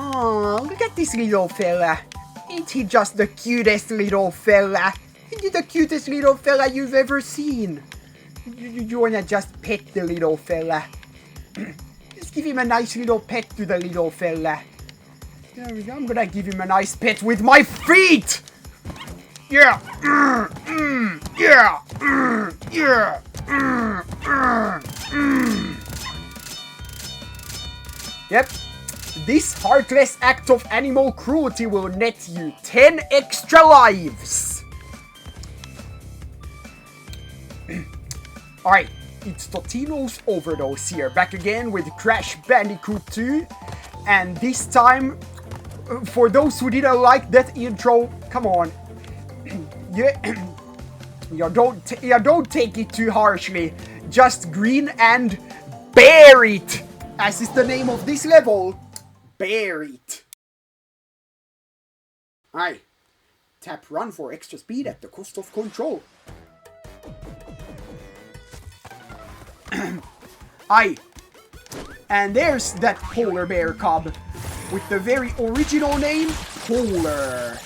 Oh, look at this little fella. Ain't he just the cutest little fella? Ain't he the cutest little fella you've ever seen? You wanna just pet the little fella? Just give him a nice little pet to the little fella. There we go. I'm gonna give him a nice pet with my feet! Yeah! Yeah! Yeah! Yep. This heartless act of animal cruelty will net you 10 extra lives. Alright, it's Totino's Overdose here, back again with Crash Bandicoot 2. And this time, for those who didn't like that intro, come on. Don't take it too harshly. Just grin and bear it, as is the name of this level. Bear it. Alright. Tap run for extra speed at the cost of control. Aye. And there's that polar bear cub with the very original name, Polar.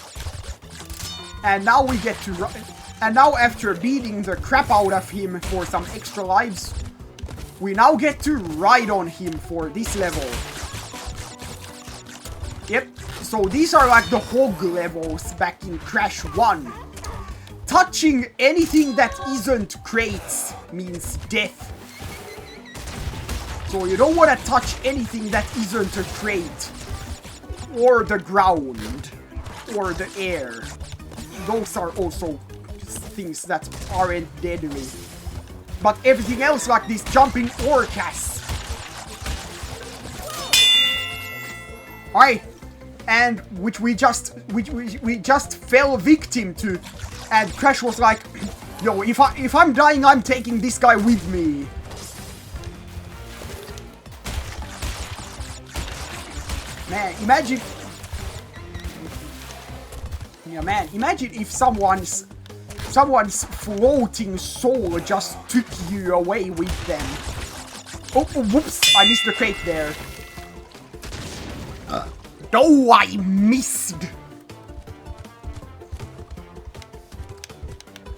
And now we get to run. And now after beating the crap out of him for some extra lives, we now get to ride on him for this level. Yep, so these are like the hog levels back in Crash 1. Touching anything that isn't crates means death. So you don't want to touch anything that isn't a crate. Or the ground. Or the air. Those are also things that aren't deadly. But everything else like these jumping orcas. Alright. And which we just fell victim to. And Crash was like, yo, if I'm dying, I'm taking this guy with me. Man, imagine. Yeah, man, imagine if someone's floating soul just took you away with them. Oh, whoops! I missed the crate there. Oh, I missed!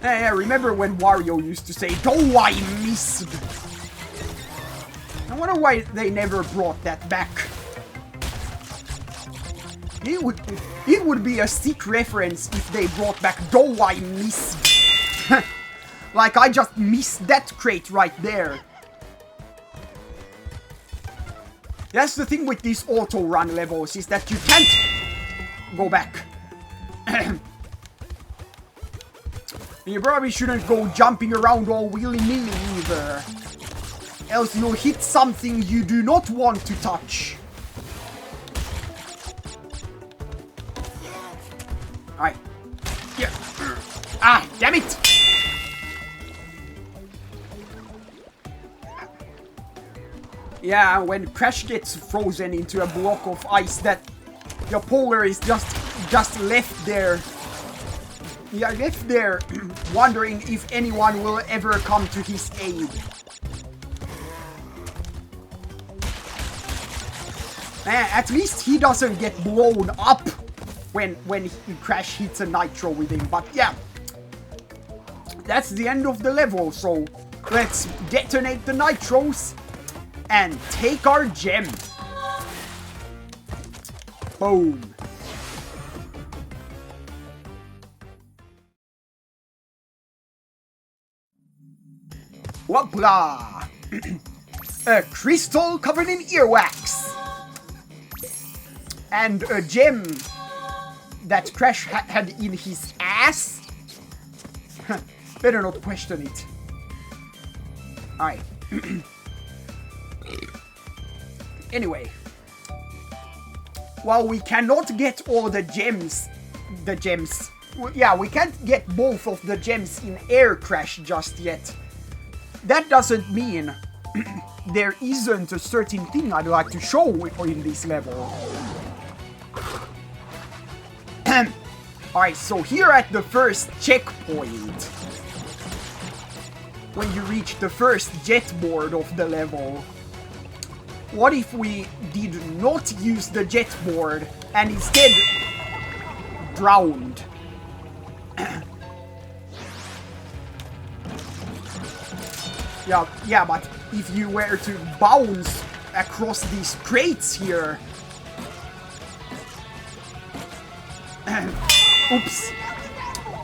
Hey, remember when Wario used to say, "Oh, I missed"? I wonder why they never brought that back. It would be a sick reference if they brought back "Oh, I missed." Like I just missed that crate right there. That's the thing with these auto-run levels, is that you can't go back. You probably shouldn't go jumping around all willy-nilly either. Else you'll hit something you do not want to touch. Alright. Yeah. Ah, damn it! Yeah, when Crash gets frozen into a block of ice, that the Polar is just left there. Yeah, left there wondering if anyone will ever come to his aid. Man, at least he doesn't get blown up when Crash hits a nitro with him. But yeah, that's the end of the level. So let's detonate the nitros and take our gem. Boom. Whoopla! A crystal covered in earwax. And a gem that Crash had in his ass. Better not question it. Alright. Anyway. While we cannot get all the gems. Yeah, we can't get both of the gems in Air Crash just yet. That doesn't mean there isn't a certain thing I'd like to show in this level. Alright, so here at the first checkpoint, when you reach the first jet board of the level, What if we did not use the jet board and instead drowned? Yeah, but if you were to bounce across these crates here... Oops.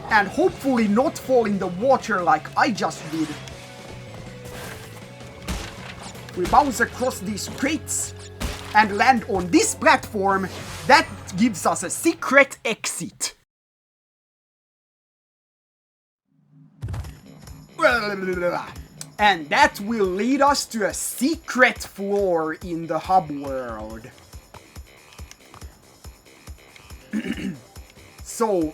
And hopefully not fall in the water like I just did. We bounce across these crates and land on this platform. That gives us a secret exit. And that will lead us to a secret floor in the hub world. So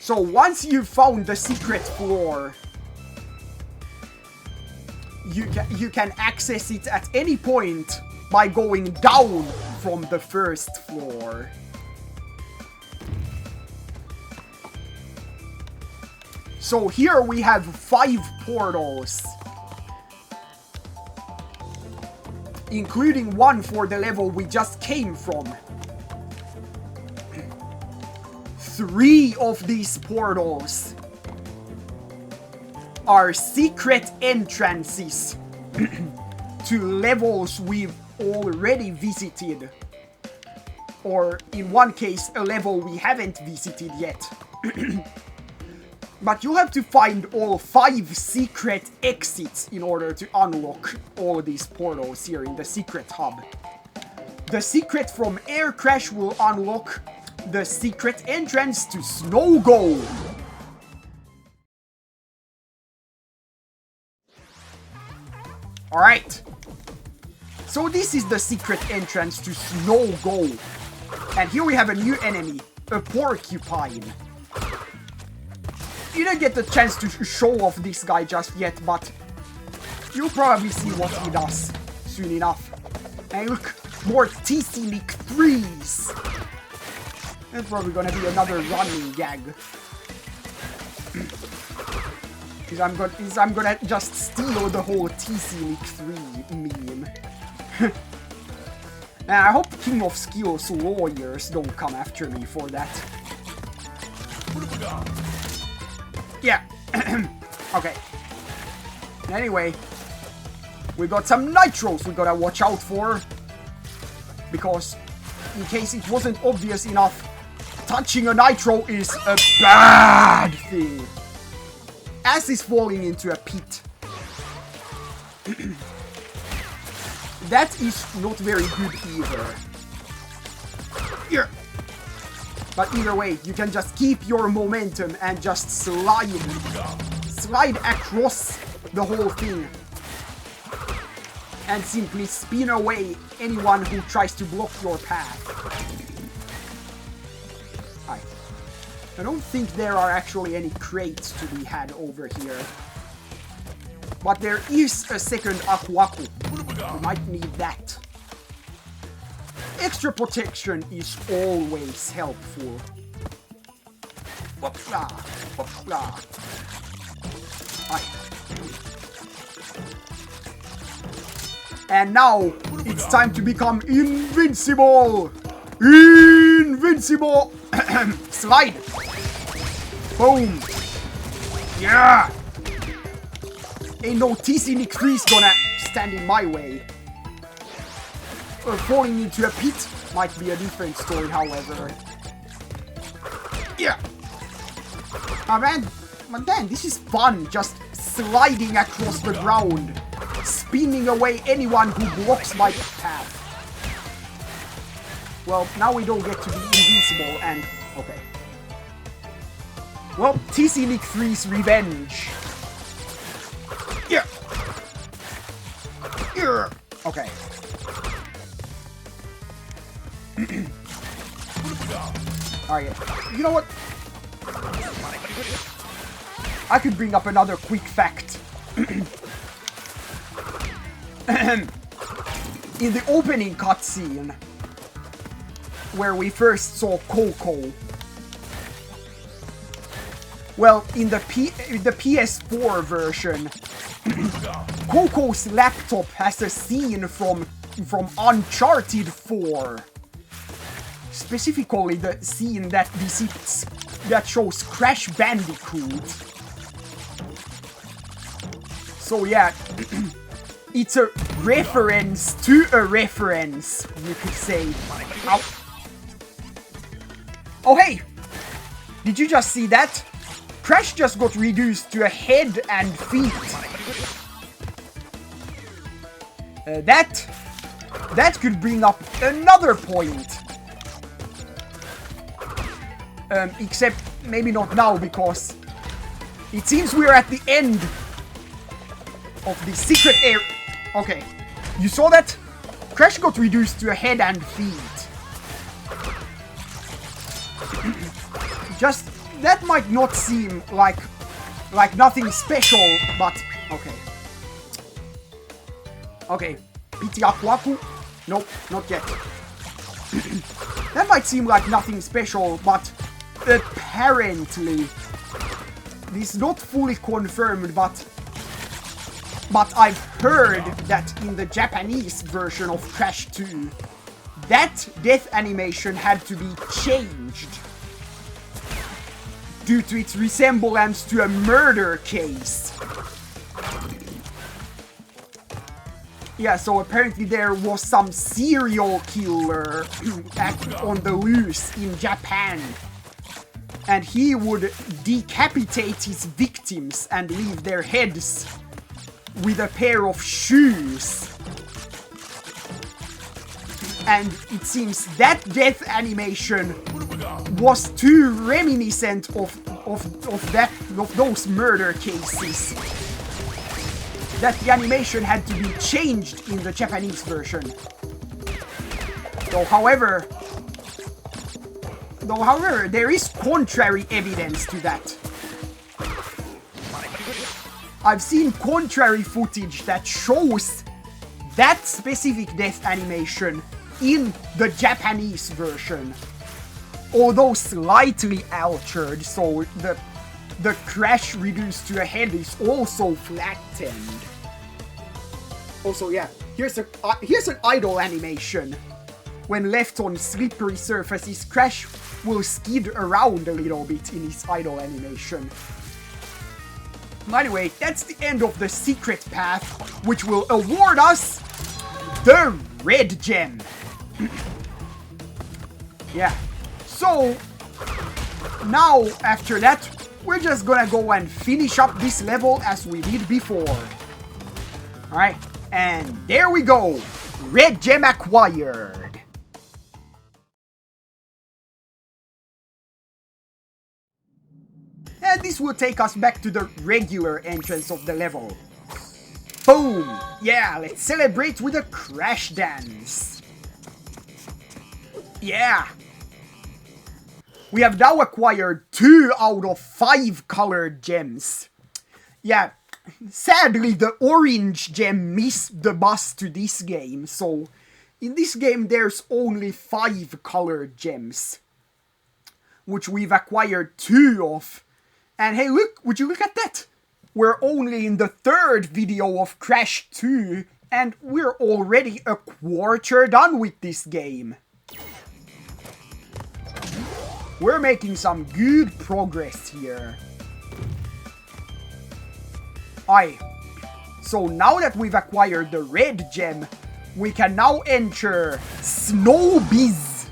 once you've found the secret floor, you can access it at any point by going down from the first floor. So here we have 5 portals, including one for the level we just came from. 3 of these portals are secret entrances to levels we've already visited. Or in one case, a level we haven't visited yet. But you have to find all 5 secret exits in order to unlock all these portals here in the secret hub. The secret from Air Crash will unlock the secret entrance to Snow Gold. Alright. So this is the secret entrance to Snow Gold. And here we have a new enemy, a porcupine. You don't get the chance to show off this guy just yet, but you'll probably see what he does soon enough. And look, more TC Leak 3s. That's probably gonna be another running gag. Because I'm gonna just steal the whole TC Leak 3 meme. And I hope King of Skills lawyers don't come after me for that. Yeah. Okay. Anyway, we got some nitros we gotta watch out for. Because, in case it wasn't obvious enough, touching a nitro is a bad thing. As is falling into a pit. That is not very good either. Here. But either way, you can just keep your momentum and just slide across the whole thing. And simply spin away anyone who tries to block your path. I don't think there are actually any crates to be had over here. But there is a second Aku Aku. You might need that. Extra protection is always helpful. Whoopla, whoopla. And now it's time to become invincible. Invincible. Slide. Boom. Yeah. Ain't no TC Nick 3's gonna stand in my way. Falling into a pit might be a different story, however. Yeah. Oh man, but then this is fun, just sliding across the ground, spinning away anyone who blocks my path. Well, now we don't get to be invincible and... okay. Well, TC Nick 3's revenge. Yeah. Yeah. Okay. Alright, you know what? I could bring up another quick fact. In the opening cutscene, where we first saw Coco, well, in the PS4 version, Coco's laptop has a scene from from Uncharted 4. Specifically the scene that shows Crash Bandicoot. So yeah, it's a reference to a reference, you could say. Ow. Oh hey! Did you just see that? Crash just got reduced to a head and feet. That could bring up another point. Except maybe not now, because it seems we're at the end of the secret area. Okay, you saw that? Crash got reduced to a head and feet. Just, that might not seem like nothing special, but okay. Okay, Piti Aku Aku? Nope, not yet. That might seem like nothing special, but apparently, this is not fully confirmed, but I've heard that in the Japanese version of Crash 2, that death animation had to be changed due to its resemblance to a murder case. Yeah, so apparently there was some serial killer on the loose in Japan. And he would decapitate his victims and leave their heads with a pair of shoes. And it seems that death animation was too reminiscent of those murder cases that the animation had to be changed in the Japanese version. Though, however, there is contrary evidence to that. I've seen contrary footage that shows that specific death animation in the Japanese version, although slightly altered, so the Crash reduced to a head is also flattened. Also, yeah, here's an idle animation. When left on slippery surfaces, Crash will skid around a little bit in his idle animation. Anyway, that's the end of the secret path, which will award us the red gem. Yeah, so now after that, we're just gonna go and finish up this level as we did before. Alright, and there we go, red gem acquired. And this will take us back to the regular entrance of the level. Boom! Yeah, let's celebrate with a crash dance. Yeah! We have now acquired 2 out of 5 colored gems. Yeah, sadly the orange gem missed the bus to this game, so in this game there's only 5 colored gems, which we've acquired 2 of. And hey, look, would you look at that? We're only in the 3rd video of Crash 2, and we're already a quarter done with this game. We're making some good progress here. So now that we've acquired the red gem, we can now enter Snowbiz.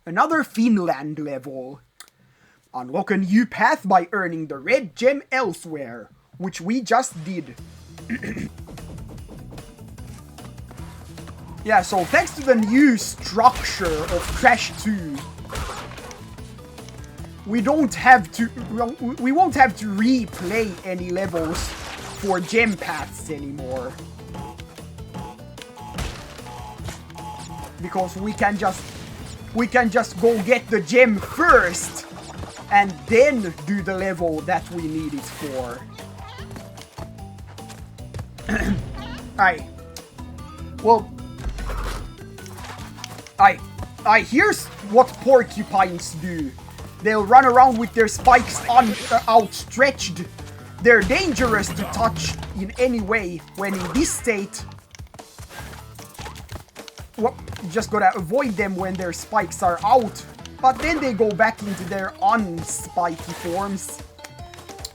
Another Finland level. Unlock a new path by earning the red gem elsewhere, which we just did. Yeah, so thanks to the new structure of Crash 2, we won't have to replay any levels for gem paths anymore. Because we can just go get the gem first and then do the level that we need it for. Alright. Well, here's what porcupines do. They'll run around with their spikes outstretched. They're dangerous to touch in any way when in this state. well, you just gotta avoid them when their spikes are out. But then they go back into their unspiky forms.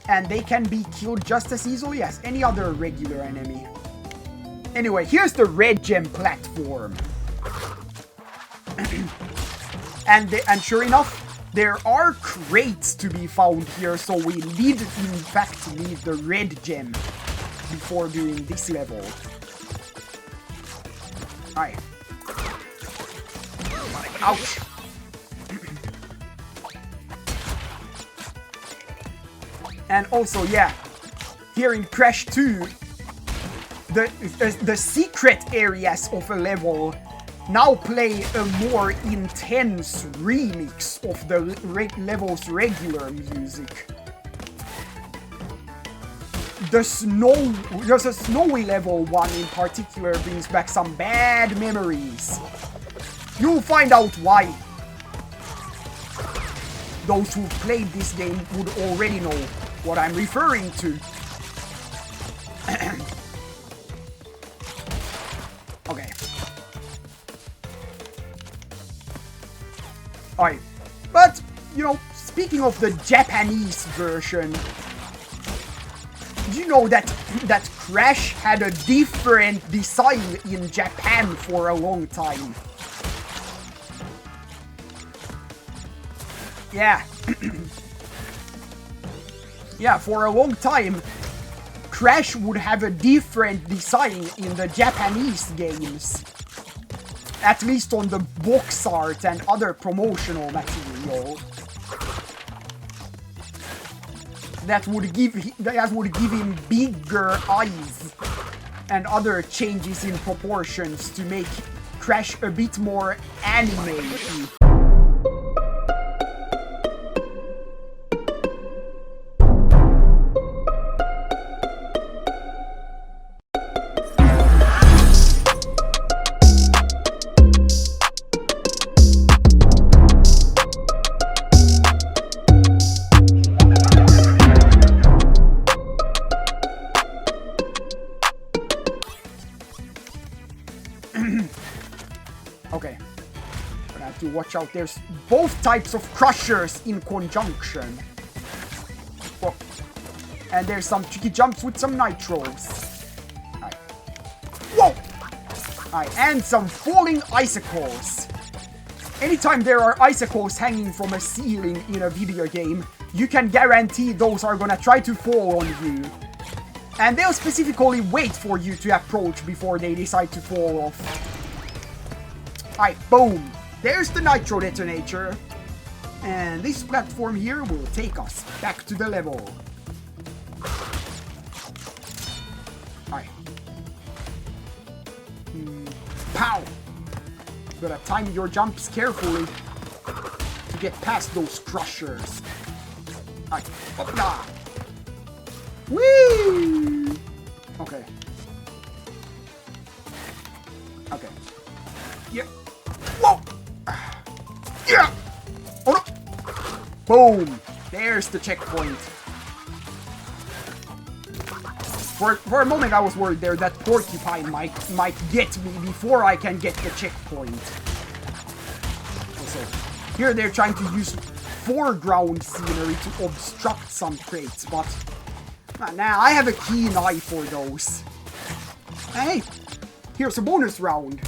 And they can be killed just as easily as any other regular enemy. Anyway, here's the red gem platform. and sure enough, there are crates to be found here, so we did in fact need the red gem before doing this level. Alright. Ouch. And also, yeah, here in Crash 2, the secret areas of a level now play a more intense remix of the level's regular music. There's a snowy level one in particular brings back some bad memories. You'll find out why. Those who played this game would already know what I'm referring to. Okay. Alright. But, you know, speaking of the Japanese version, did you know that Crash had a different design in Japan for a long time? Yeah. Yeah, for a long time, Crash would have a different design in the Japanese games. At least on the box art and other promotional material. That would give him bigger eyes and other changes in proportions to make Crash a bit more anime-y. Okay, but I have to watch out. There's both types of crushers in conjunction. Oh. And there's some tricky jumps with some nitros. Alright. Whoa! Alright, and some falling icicles. Anytime there are icicles hanging from a ceiling in a video game, you can guarantee those are gonna try to fall on you. And they'll specifically wait for you to approach before they decide to fall off. Alright, boom. There's the nitro detonator. And this platform here will take us back to the level. Alright. Pow! Gotta time your jumps carefully to get past those crushers. Alright, hopla! Whee! Okay. Okay. Yeah. Whoa! Yeah! Oh no! Boom! There's the checkpoint. For a moment I was worried there that porcupine might get me before I can get the checkpoint. Also, here they're trying to use foreground scenery to obstruct some crates, but nah, I have a keen eye for those. Hey, here's a bonus round.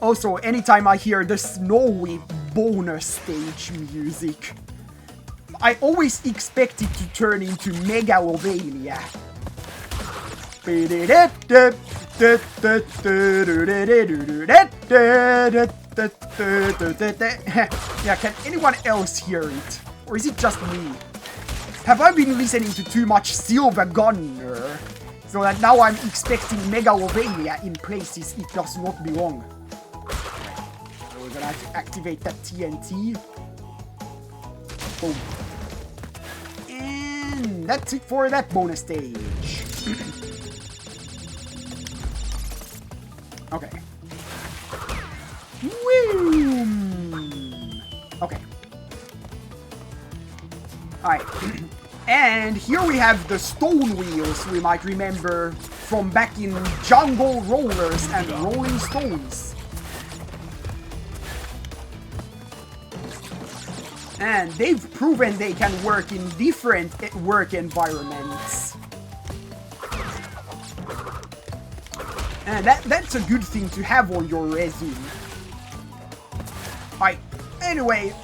Also, anytime I hear the snowy bonus stage music, I always expect it to turn into Megalovania. Yeah, can anyone else hear it? Or is it just me? Have I been listening to too much Silver Gunner? So that now I'm expecting Megalovania in places it does not belong. So we're gonna have to activate that TNT. Boom. And that's it for that bonus stage. Okay. Woo! Okay. Alright. And here we have the stone wheels we might remember from back in Jungle Rollers and Rolling Stones. And they've proven they can work in different work environments. And that's a good thing to have on your resume. Alright, anyway,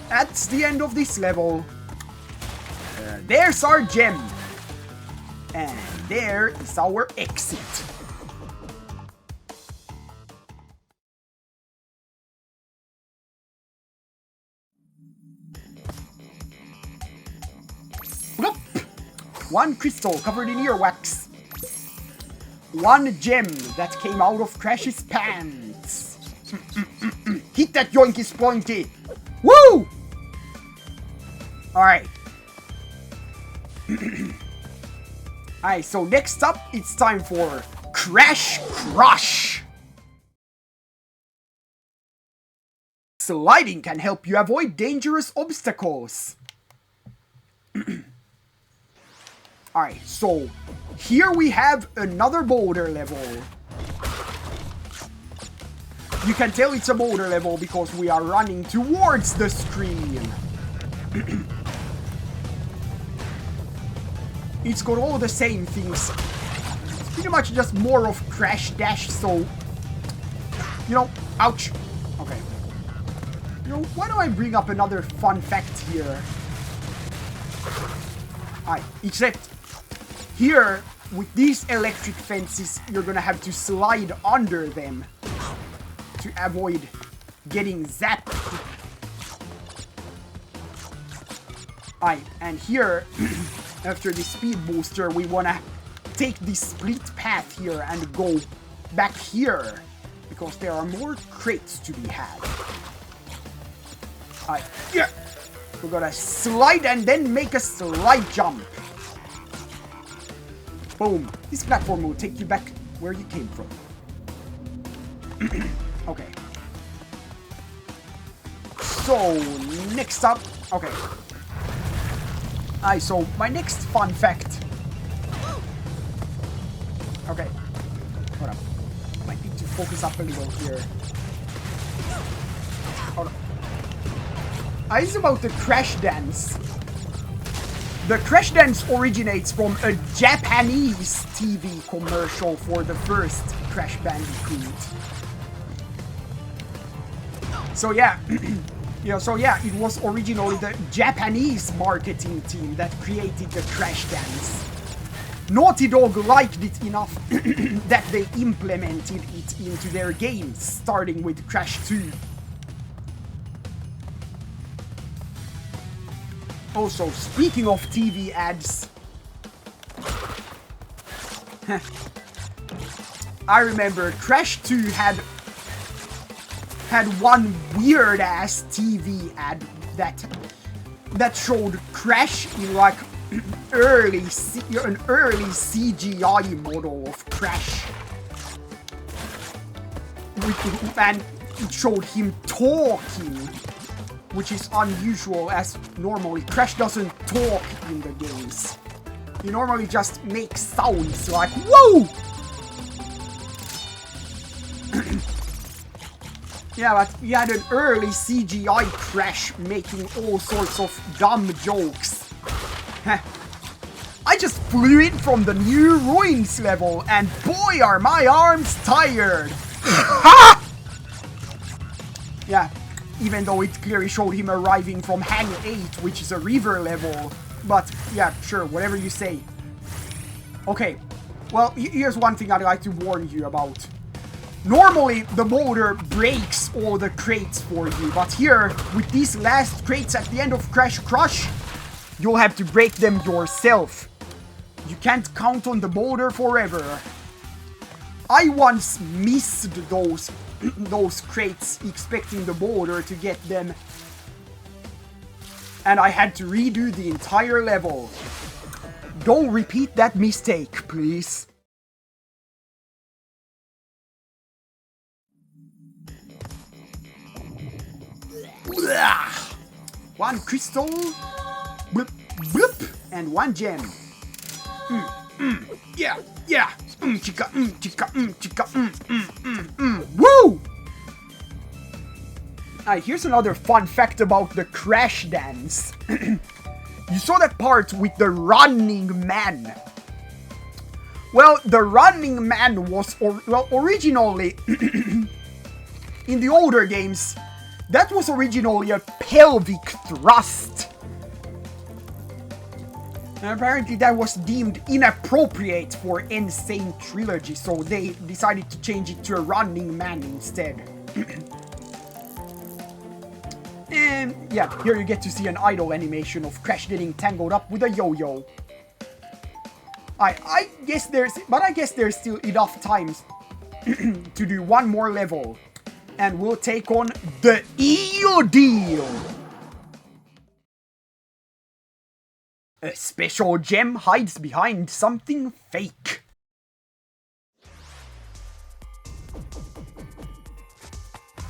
that's the end of this level. There's our gem. And there is our exit. Bloop. One crystal covered in earwax. One gem that came out of Crash's pants. Hit that yoinky sploinky. Woo! Alright. Alright, so next up, it's time for Crash Crush. Sliding can help you avoid dangerous obstacles. Alright, so here we have another boulder level. You can tell it's a boulder level because we are running towards the screen. It's got all the same things. It's pretty much just more of Crash Dash, so... You know, ouch. Okay. You know, why don't I bring up another fun fact here? Alright, except... Here, with these electric fences, you're gonna have to slide under them to avoid getting zapped. Alright, and here, after the speed booster, we wanna take this split path here and go back here, because there are more crates to be had. Alright, yeah! We're gonna slide and then make a slide jump. Boom. This platform will take you back where you came from. Okay. So, next up... Okay. Alright, so my next fun fact. Okay. Hold up. Might need to focus up a little here. Hold up. It's about the Crash Dance. The Crash Dance originates from a Japanese TV commercial for the first Crash Bandicoot. So yeah, it was originally the Japanese marketing team that created the Crash Dance. Naughty Dog liked it enough that they implemented it into their games, starting with Crash 2. Also, speaking of TV ads, I remember Crash 2 had one weird ass TV ad that showed Crash in like an early CGI model of Crash, and it showed him talking, which is unusual, as normally Crash doesn't talk in the games. He normally just makes sounds like whoa! Yeah, but we had an early CGI Crash making all sorts of dumb jokes. I just flew in from the new Ruins level, and boy are my arms tired! Yeah. Even though it clearly showed him arriving from Hang 8, which is a river level. But, yeah, sure, whatever you say. Okay, well, here's one thing I'd like to warn you about. Normally, the boulder breaks all the crates for you, but here, with these last crates at the end of Crash Crush, you'll have to break them yourself. You can't count on the boulder forever. I once missed those crates expecting the boulder to get them, and I had to redo the entire level. Don't repeat that mistake, please. One crystal. Bloop! And 1 gem. Yeah, yeah. Chicka, chicka, chicka, Woo! Alright, here's another fun fact about the crash dance. You saw that part with the running man. Well, the running man was, originally, in the older games, that was originally a pelvic thrust. And apparently that was deemed inappropriate for Sane Trilogy, so they decided to change it to a running man instead. And yeah, here you get to see an idle animation of Crash getting tangled up with a yo-yo. I guess there's still enough time to do one more level. And we'll take on the Eel Deal. A special gem hides behind something fake.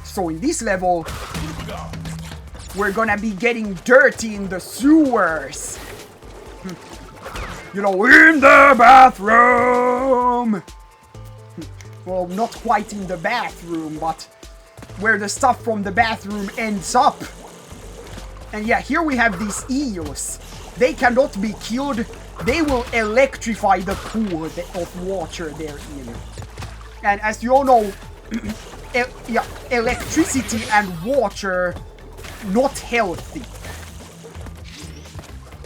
So in this level, we're gonna be getting dirty in the sewers. You know, in the bathroom! Well, not quite in the bathroom, but where the stuff from the bathroom ends up. And yeah, here we have these eels. They cannot be killed. They will electrify the pool of water they're in. And as you all know, electricity and water, not healthy.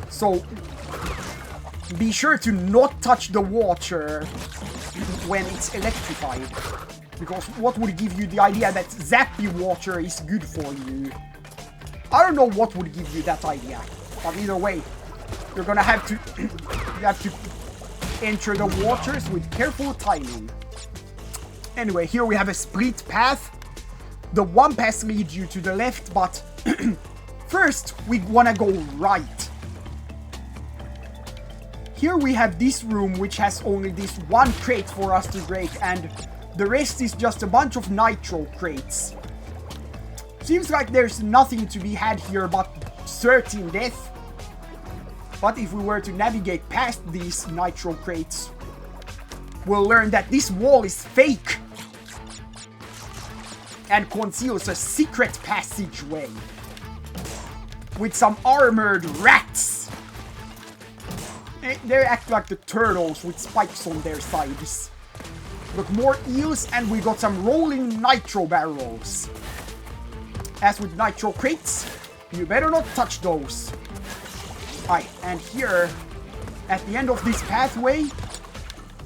So, be sure to not touch the water when it's electrified. Because what would give you the idea that zappy water is good for you? I don't know what would give you that idea. But either way, you're gonna have to enter the waters with careful timing. Anyway, here we have a split path. The one path leads you to the left, but first we wanna go right. Here we have this room which has only this one crate for us to break, and the rest is just a bunch of nitro crates. Seems like there's nothing to be had here but certain death. But if we were to navigate past these nitro crates, we'll learn that this wall is fake and conceals a secret passageway with some armored rats. They act like the turtles with spikes on their sides. Got more eels, and we got some rolling nitro barrels. As with nitro crates, you better not touch those. Aye, and here, at the end of this pathway,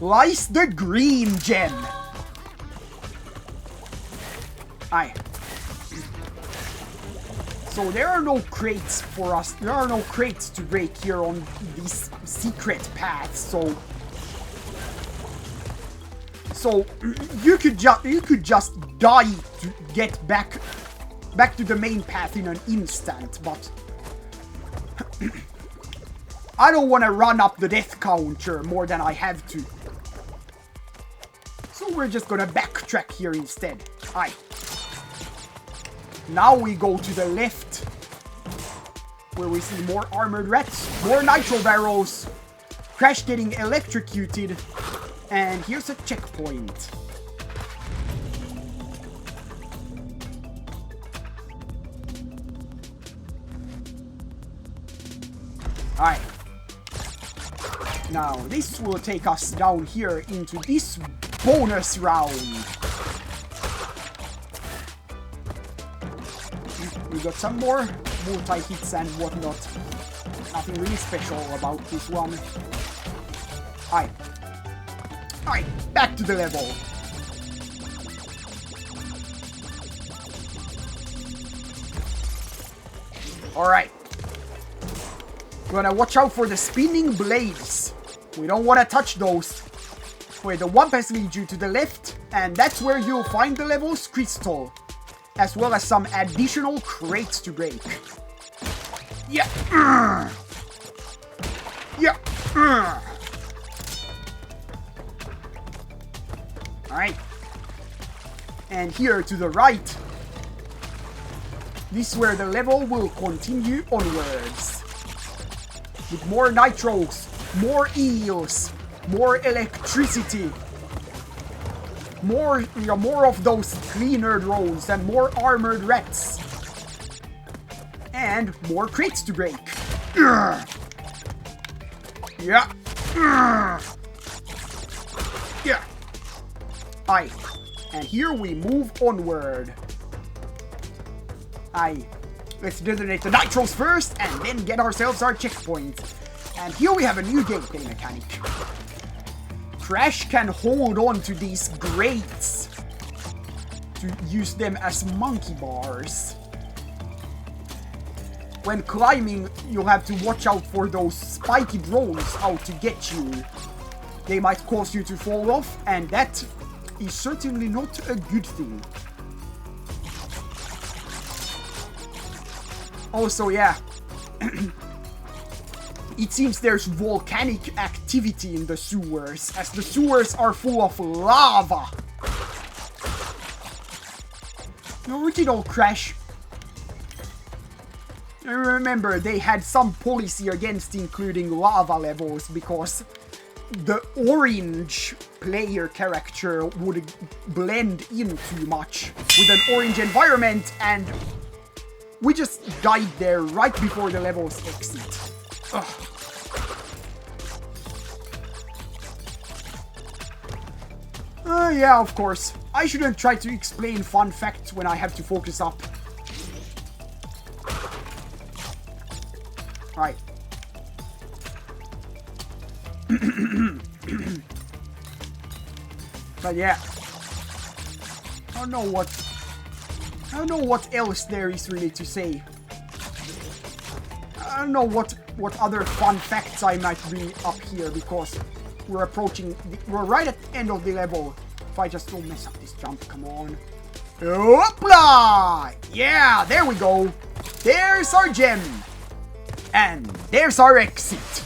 lies the green gem. Aye. So there are no crates for us. There are no crates to break here on these secret paths. So you could just die to get back to the main path in an instant. But I don't want to run up the death counter more than I have to. So we're just gonna backtrack here instead. Aye. Now we go to the left, where we see more armored rats, more nitro barrels, Crash getting electrocuted, and here's a checkpoint. Alright. Now, this will take us down here into this bonus round. We got some more multi-hits and whatnot. Nothing really special about this one. Alright, back to the level. Alright. We're gonna watch out for the spinning blades. We don't want to touch those. Where the one path leads you to the left, and that's where you'll find the level's crystal, as well as some additional crates to break. Yeah. Yeah. Alright. And here to the right, this is where the level will continue onwards. With more nitros, more eels, more electricity, more of those cleaner drones, and more armored rats. And more crates to break. Yeah. Yeah. Aye. And here we move onward. Aye. Let's detonate the nitros first and then get ourselves our checkpoint. And here we have a new gameplay mechanic. Crash can hold on to these grates to use them as monkey bars. When climbing, you'll have to watch out for those spiky drones out to get you. They might cause you to fall off, and that is certainly not a good thing. Also, yeah, it seems there's volcanic activity in the sewers, as the sewers are full of lava. The original Crash, I remember they had some policy against including lava levels because the orange player character would blend in too much with an orange environment, and we just died there right before the level's exit. Ugh. Yeah, of course. I shouldn't try to explain fun facts when I have to focus up. Right. But yeah. I don't know what else there is really to say. I don't know what other fun facts I might bring up here, because we're right at the end of the level. If I just don't mess up this jump, come on. Hoopla! Yeah, there we go. There's our gem. And there's our exit.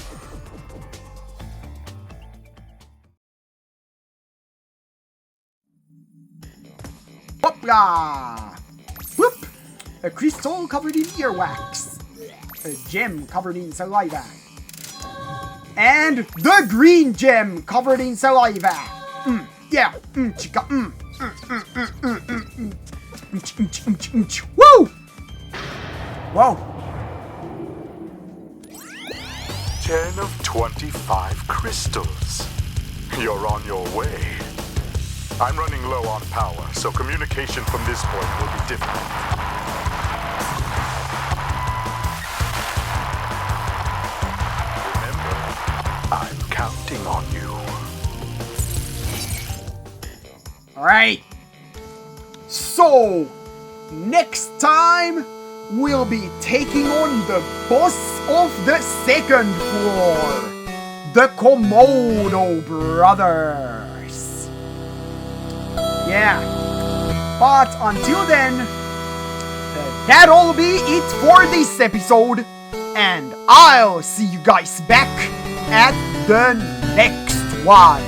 Hoopla! Whoop! A crystal covered in earwax. A gem covered in saliva. And the green gem covered in saliva. Yeah. Chica. Woo! Whoa. 10 of 25 crystals. You're on your way. I'm running low on power, so communication from this point will be difficult. Remember, I'm counting on you. Alright. So, next time, we'll be taking on the boss of the second floor, the Komodo brothers. Yeah. But until then, that'll be it for this episode, and I'll see you guys back at the next one.